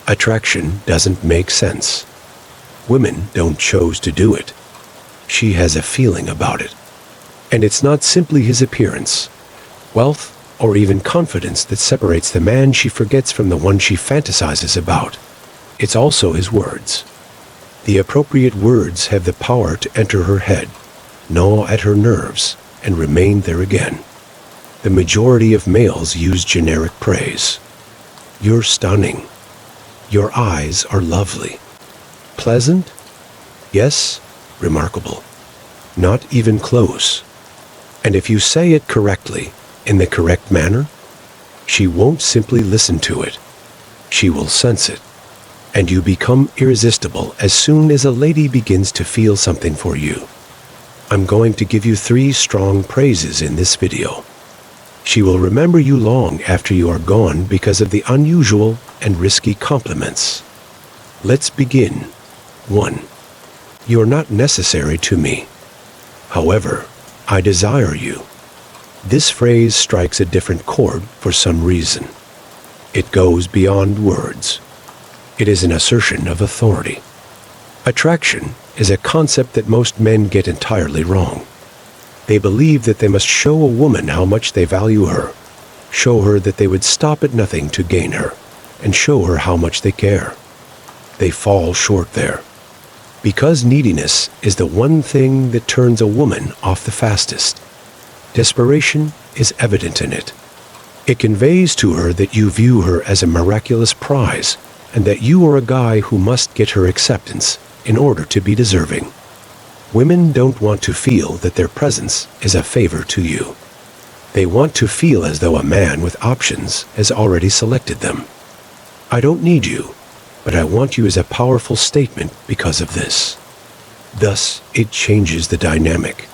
Attraction doesn't make sense. Women don't choose to do it. She has a feeling about it. And it's not simply his appearance, wealth, or even confidence that separates the man she forgets from the one she fantasizes about. It's also his words. The appropriate words have the power to enter her head, gnaw at her nerves, and remain there again. The majority of males use generic praise. You're stunning. Your eyes are lovely. Pleasant? Yes, remarkable. Not even close. And if you say it correctly, in the correct manner, she won't simply listen to it. She will sense it. And you become irresistible as soon as a lady begins to feel something for you. I'm going to give you 3 strong praises in this video. She will remember you long after you are gone because of the unusual and risky compliments. Let's begin. 1. You're not necessary to me. However, I desire you. This phrase strikes a different chord for some reason. It goes beyond words. It is an assertion of authority. Attraction is a concept that most men get entirely wrong. They believe that they must show a woman how much they value her, show her that they would stop at nothing to gain her, and show her how much they care. They fall short there. Because neediness is the one thing that turns a woman off the fastest. Desperation is evident in it. It conveys to her that you view her as a miraculous prize, and that you are a guy who must get her acceptance in order to be deserving. Women don't want to feel that their presence is a favor to you. They want to feel as though a man with options has already selected them. I don't need you, but I want you as a powerful statement because of this. Thus, it changes the dynamic.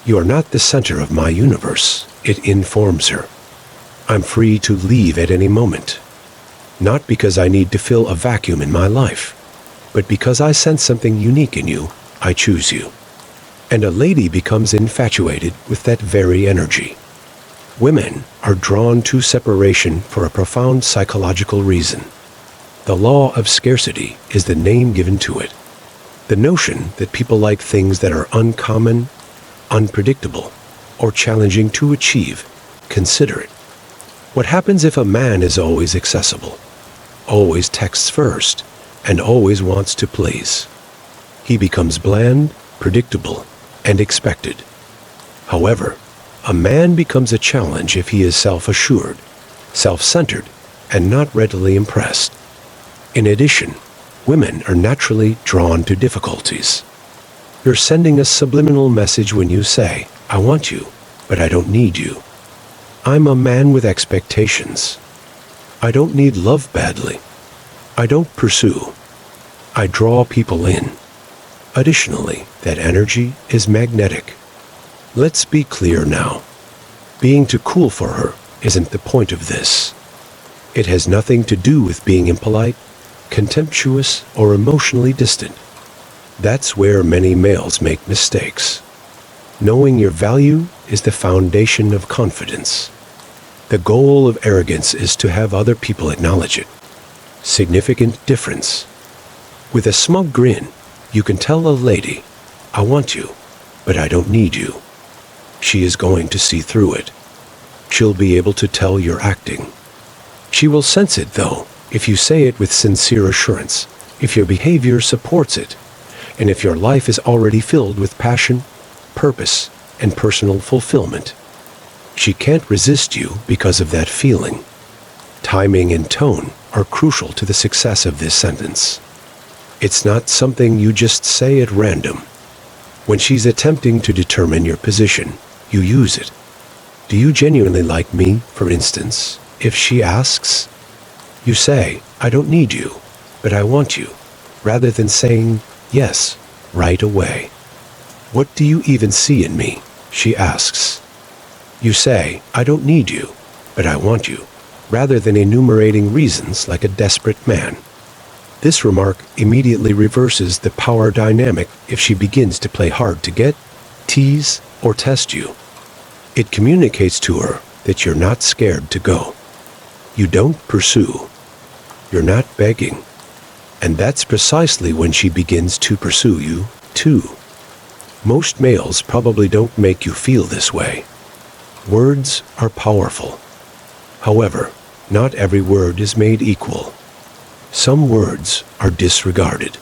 You are not the center of my universe. It informs her. I'm free to leave at any moment. Not because I need to fill a vacuum in my life, but because I sense something unique in you, I choose you. And a lady becomes infatuated with that very energy. Women are drawn to separation for a profound psychological reason. The law of scarcity is the name given to it. The notion that people like things that are uncommon, unpredictable, or challenging to achieve. Consider it. What happens if a man is always accessible, always texts first, and always wants to please? He becomes bland, predictable, and expected. However, a man becomes a challenge if he is self-assured, self-centered, and not readily impressed. In addition, women are naturally drawn to difficulties. You're sending a subliminal message when you say, I want you, but I don't need you. I'm a man with expectations. I don't need love badly. I don't pursue. I draw people in. Additionally, that energy is magnetic. Let's be clear now. Being too cool for her isn't the point of this. It has nothing to do with being impolite, contemptuous, or emotionally distant. That's where many males make mistakes. Knowing your value is the foundation of confidence. The goal of arrogance is to have other people acknowledge it. Significant difference. With a smug grin, you can tell a lady, I want you, but I don't need you. She is going to see through it. She'll be able to tell you're acting. She will sense it, though, if you say it with sincere assurance, if your behavior supports it, and if your life is already filled with passion, purpose, and personal fulfillment. She can't resist you because of that feeling. Timing and tone are crucial to the success of this sentence. It's not something you just say at random. When she's attempting to determine your position, you use it. Do you genuinely like me, for instance? If she asks, you say, I don't need you, but I want you, rather than saying yes right away. What do you even see in me? She asks. You say, I don't need you, but I want you, rather than enumerating reasons like a desperate man. This remark immediately reverses the power dynamic if she begins to play hard to get, tease, or test you. It communicates to her that you're not scared to go. You don't pursue. You're not begging. And that's precisely when she begins to pursue you, too. Most males probably don't make you feel this way. Words are powerful. However, not every word is made equal. Some words are disregarded.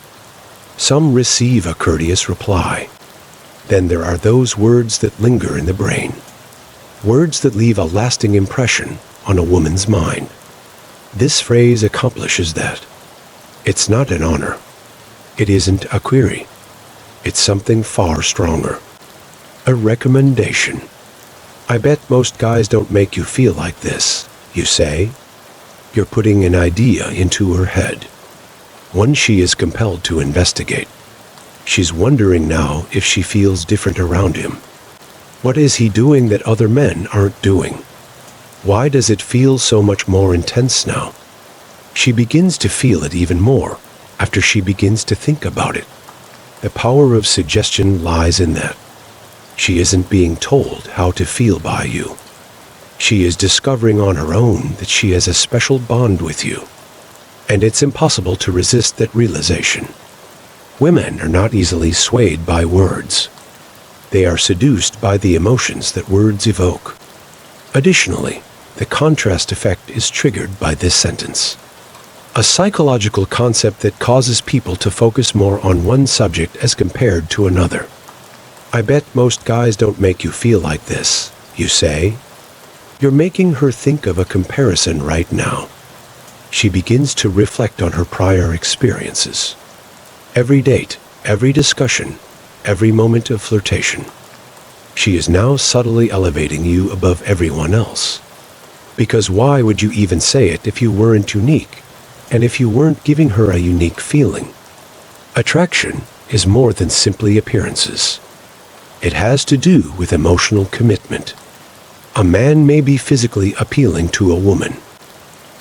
Some receive a courteous reply. Then there are those words that linger in the brain. Words that leave a lasting impression on a woman's mind. This phrase accomplishes that. It's not an honor. It isn't a query. It's something far stronger. A recommendation. I bet most guys don't make you feel like this, you say. You're putting an idea into her head. One she is compelled to investigate. She's wondering now if she feels different around him. What is he doing that other men aren't doing? Why does it feel so much more intense now? She begins to feel it even more after she begins to think about it. The power of suggestion lies in that. She isn't being told how to feel by you. She is discovering on her own that she has a special bond with you. And it's impossible to resist that realization. Women are not easily swayed by words. They are seduced by the emotions that words evoke. Additionally, the contrast effect is triggered by this sentence. A psychological concept that causes people to focus more on one subject as compared to another. I bet most guys don't make you feel like this, you say. You're making her think of a comparison right now. She begins to reflect on her prior experiences. Every date, every discussion, every moment of flirtation. She is now subtly elevating you above everyone else. Because why would you even say it if you weren't unique, and if you weren't giving her a unique feeling? Attraction is more than simply appearances. It has to do with emotional commitment. A man may be physically appealing to a woman.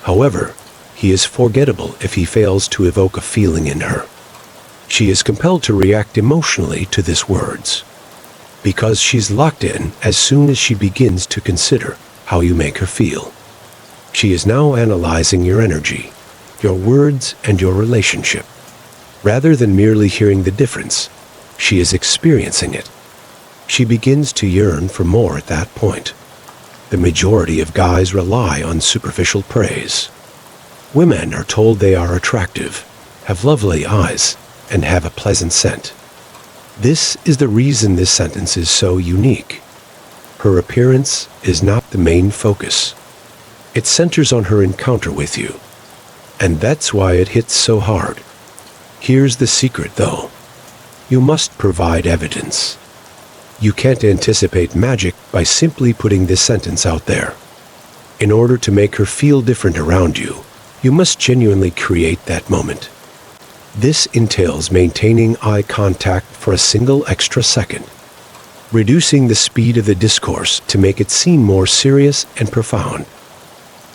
However, he is forgettable if he fails to evoke a feeling in her. She is compelled to react emotionally to his words, because she's locked in as soon as she begins to consider how you make her feel. She is now analyzing your energy, your words, and your relationship. Rather than merely hearing the difference, she is experiencing it. She begins to yearn for more at that point. The majority of guys rely on superficial praise. Women are told they are attractive, have lovely eyes, and have a pleasant scent. This is the reason this sentence is so unique. Her appearance is not the main focus. It centers on her encounter with you. And that's why it hits so hard. Here's the secret, though. You must provide evidence. You can't anticipate magic by simply putting this sentence out there. In order to make her feel different around you, you must genuinely create that moment. This entails maintaining eye contact for a single extra second, reducing the speed of the discourse to make it seem more serious and profound,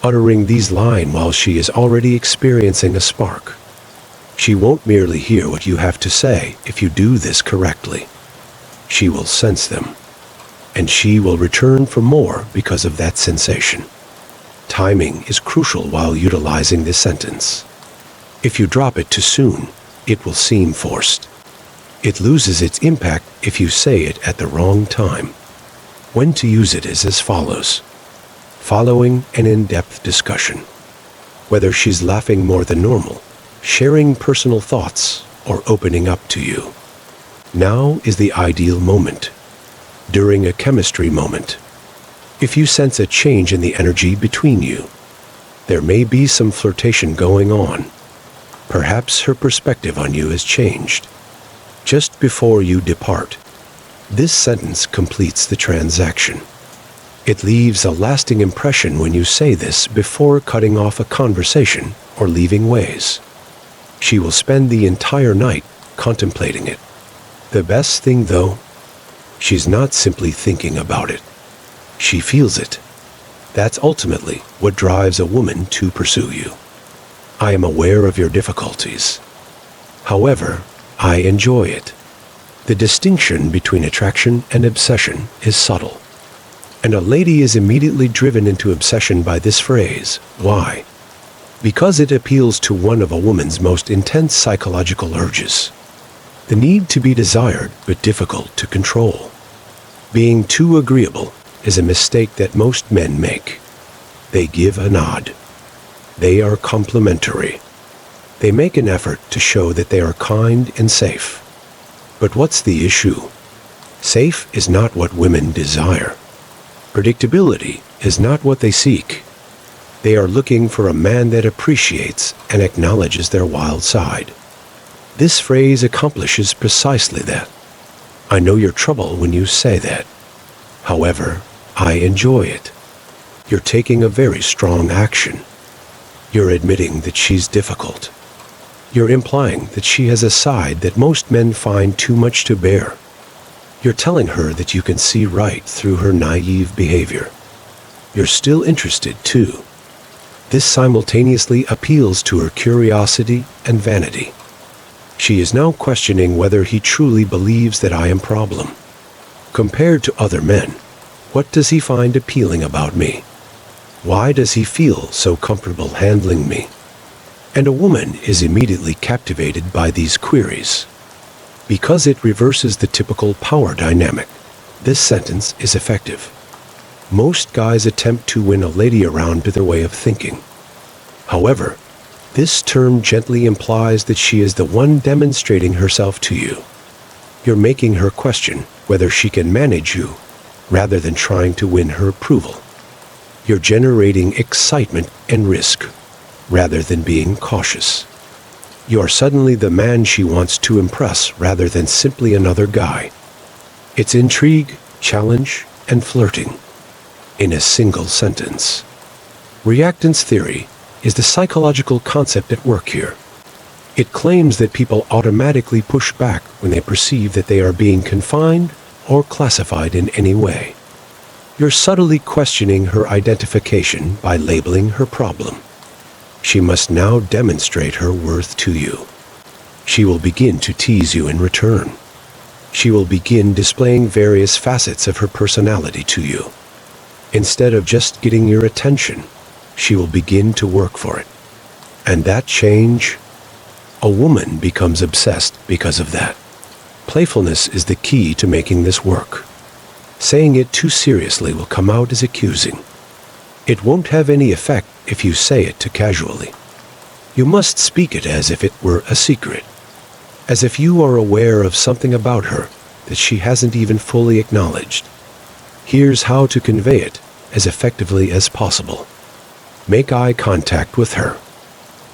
uttering these lines while she is already experiencing a spark. She won't merely hear what you have to say if you do this correctly. She will sense them, and she will return for more because of that sensation. Timing is crucial while utilizing this sentence. If you drop it too soon, it will seem forced. It loses its impact if you say it at the wrong time. When to use it is as follows. Following an in-depth discussion. Whether she's laughing more than normal, sharing personal thoughts, or opening up to you. Now is the ideal moment. During a chemistry moment. If you sense a change in the energy between you, there may be some flirtation going on. Perhaps her perspective on you has changed. Just before you depart, this sentence completes the transaction. It leaves a lasting impression when you say this before cutting off a conversation or leaving ways. She will spend the entire night contemplating it. The best thing, though, she's not simply thinking about it. She feels it. That's ultimately what drives a woman to pursue you. I am aware of your difficulties. However, I enjoy it. The distinction between attraction and obsession is subtle. And a lady is immediately driven into obsession by this phrase. Why? because it appeals to one of a woman's most intense psychological urges, the need to be desired but difficult to control. Being too agreeable is a mistake that most men make. They give a nod. They are complimentary. They make an effort to show that they are kind and safe. But what's the issue? Safe is not what women desire. Predictability is not what they seek. They are looking for a man that appreciates and acknowledges their wild side. This phrase accomplishes precisely that. I know your trouble when you say that. However, I enjoy it. You're taking a very strong action. You're admitting that she's difficult. You're implying that she has a side that most men find too much to bear. You're telling her that you can see right through her naive behavior. You're still interested, too. This simultaneously appeals to her curiosity and vanity. She is now questioning whether he truly believes that I am a problem. Compared to other men, what does he find appealing about me? Why does he feel so comfortable handling me? And a woman is immediately captivated by these queries. Because it reverses the typical power dynamic, this sentence is effective. Most guys attempt to win a lady around to their way of thinking. However, this term gently implies that she is the one demonstrating herself to you. You're making her question whether she can manage you, rather than trying to win her approval. You're generating excitement and risk, rather than being cautious. You are suddenly the man she wants to impress rather than simply another guy. It's intrigue, challenge, and flirting in a single sentence. Reactance theory is the psychological concept at work here. It claims that people automatically push back when they perceive that they are being confined or classified in any way. You're subtly questioning her identification by labeling her problem. She must now demonstrate her worth to you. She will begin to tease you in return. She will begin displaying various facets of her personality to you. Instead of just getting your attention, she will begin to work for it. And that change, a woman becomes obsessed because of that. Playfulness is the key to making this work. Saying it too seriously will come out as accusing. It won't have any effect if you say it too casually. You must speak it as if it were a secret, as if you are aware of something about her that she hasn't even fully acknowledged. Here's how to convey it as effectively as possible. Make eye contact with her.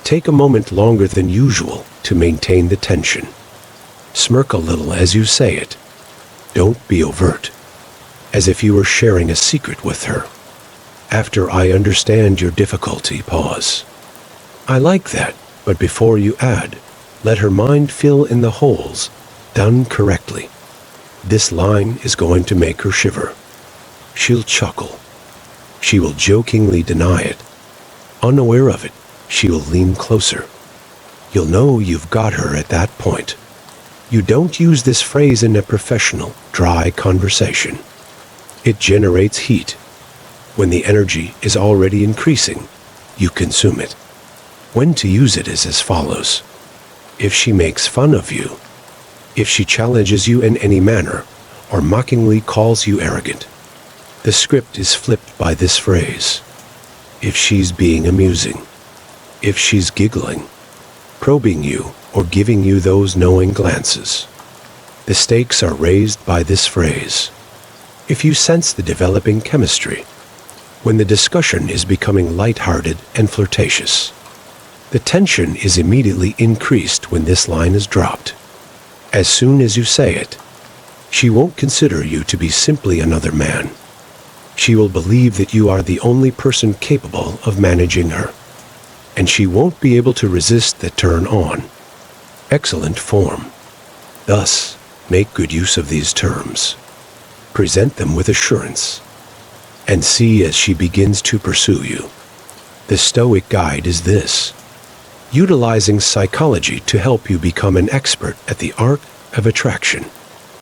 Take a moment longer than usual to maintain the tension. Smirk a little as you say it. Don't be overt, as if you were sharing a secret with her. After I understand your difficulty, pause. I like that, but before you add, let her mind fill in the holes, done correctly. This line is going to make her shiver. She'll chuckle. She will jokingly deny it. Unaware of it, she will lean closer. You'll know you've got her at that point. You don't use this phrase in a professional, dry conversation. It generates heat. When the energy is already increasing, you consume it. When to use it is as follows. If she makes fun of you, if she challenges you in any manner, or mockingly calls you arrogant, the script is flipped by this phrase. If she's being amusing, if she's giggling, probing you, or giving you those knowing glances, the stakes are raised by this phrase. If you sense the developing chemistry, when the discussion is becoming lighthearted and flirtatious, the tension is immediately increased when this line is dropped. As soon as you say it, she won't consider you to be simply another man. She will believe that you are the only person capable of managing her, and she won't be able to resist the turn on. Excellent form. Thus, make good use of these terms. Present them with assurance, and see as she begins to pursue you. The Stoic guide is this: utilizing psychology to help you become an expert at the art of attraction.